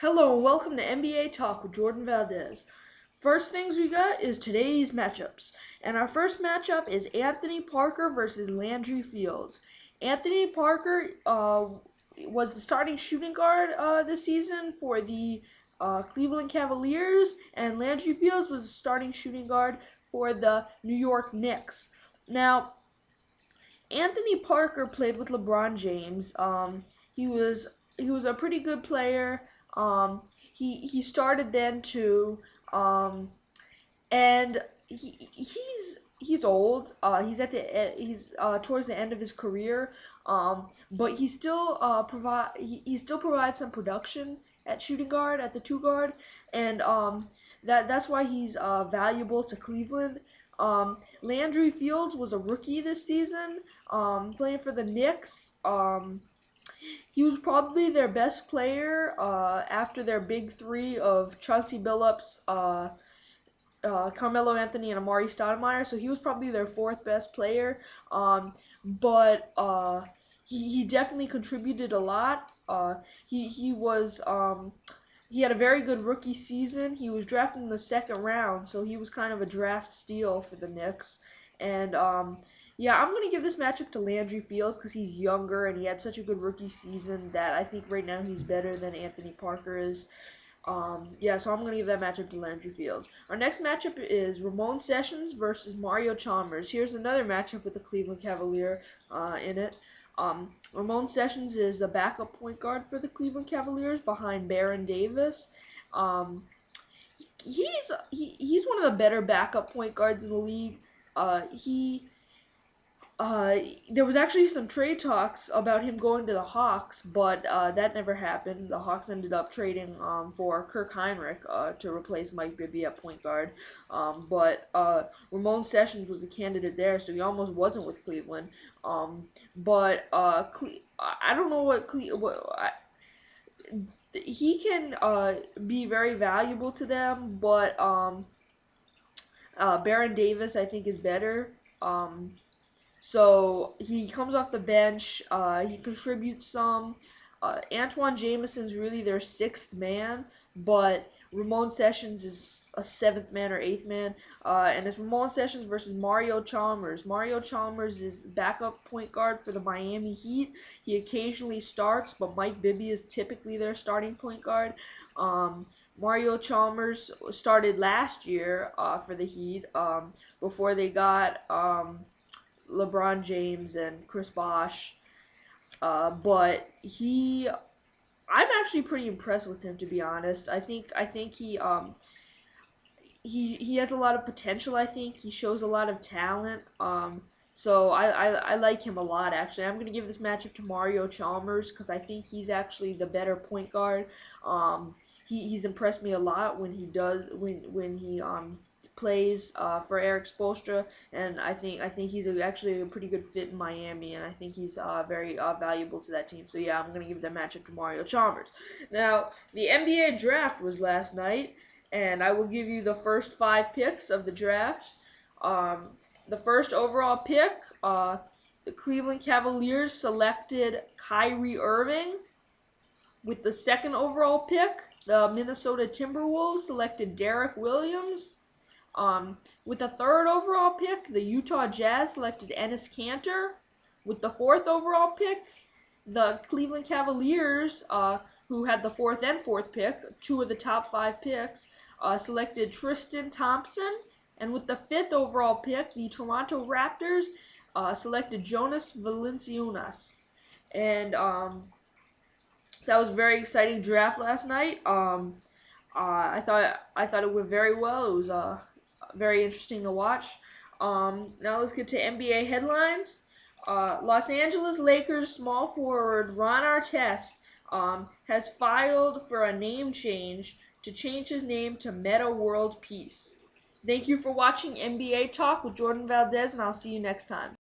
Hello and welcome to NBA Talk with Jordan Valdez. First things we got is today's matchups. And our first matchup is Anthony Parker versus Landry Fields. Anthony Parker was the starting shooting guard this season for the Cleveland Cavaliers, and Landry Fields was the starting shooting guard for the New York Knicks. Now, Anthony Parker played with LeBron James. He was a pretty good player. Um, he started then too. And he's old. He's towards the end of his career. But he still provides some production at shooting guard, at the two guard, and that's why he's valuable to Cleveland. Landry Fields was a rookie this season, playing for the Knicks. He was probably their best player after their big three of Chauncey Billups, Carmelo Anthony, and Amari Stoudemire. So he was probably their fourth best player. But he definitely contributed a lot. He had a very good rookie season. He was drafted in the second round, so he was kind of a draft steal for the Knicks. And yeah, I'm gonna give this matchup to Landry Fields because he's younger and he had such a good rookie season that I think right now he's better than Anthony Parker is. Yeah, so I'm going to give that matchup to Landry Fields. Our next matchup is Ramon Sessions versus Mario Chalmers. Here's another matchup with the Cleveland Cavalier in it. Ramon Sessions is the backup point guard for the Cleveland Cavaliers behind Baron Davis. He's one of the better backup point guards in the league. There was actually some trade talks about him going to the Hawks, but that never happened. The Hawks ended up trading for Kirk Hinrich to replace Mike Bibby at point guard. But Ramon Sessions was a candidate there, so he almost wasn't with Cleveland. But I don't know he can be very valuable to them, but Baron Davis I think is better. So he comes off the bench. He contributes some. Antoine Jameson's really their sixth man, but Ramon Sessions is a seventh man or eighth man. And it's Ramon Sessions versus Mario Chalmers. Mario Chalmers is backup point guard for the Miami Heat. He occasionally starts, but Mike Bibby is typically their starting point guard. Mario Chalmers started last year for the Heat before they got LeBron James and Chris Bosh, but I'm actually pretty impressed with him, to be honest. I think he has a lot of potential. I think he shows a lot of talent. So I like him a lot, actually. I'm gonna give this matchup to Mario Chalmers because I think he's actually the better point guard. He's impressed me a lot when he plays for Eric Spoelstra, and I think he's actually a pretty good fit in Miami, and I think he's very valuable to that team. So yeah, I'm gonna give that matchup to Mario Chalmers. Now, the NBA draft was last night, and I will give you the first 5 picks of the draft. The first overall pick, the Cleveland Cavaliers selected Kyrie Irving. With the second overall pick, the Minnesota Timberwolves selected Derek Williams. With the third overall pick, the Utah Jazz selected Enes Kanter. With the fourth overall pick, the Cleveland Cavaliers, who had the fourth and fourth pick, 2 of the top 5 picks, selected Tristan Thompson. And with the fifth overall pick, the Toronto Raptors selected Jonas Valanciunas. And that was a very exciting draft last night. I thought it went very well. It was very interesting to watch. Now let's get to NBA headlines. Los Angeles Lakers small forward Ron Artest has filed for a name change to change his name to Meta World Peace. Thank you for watching NBA Talk with Jordan Valdez, and I'll see you next time.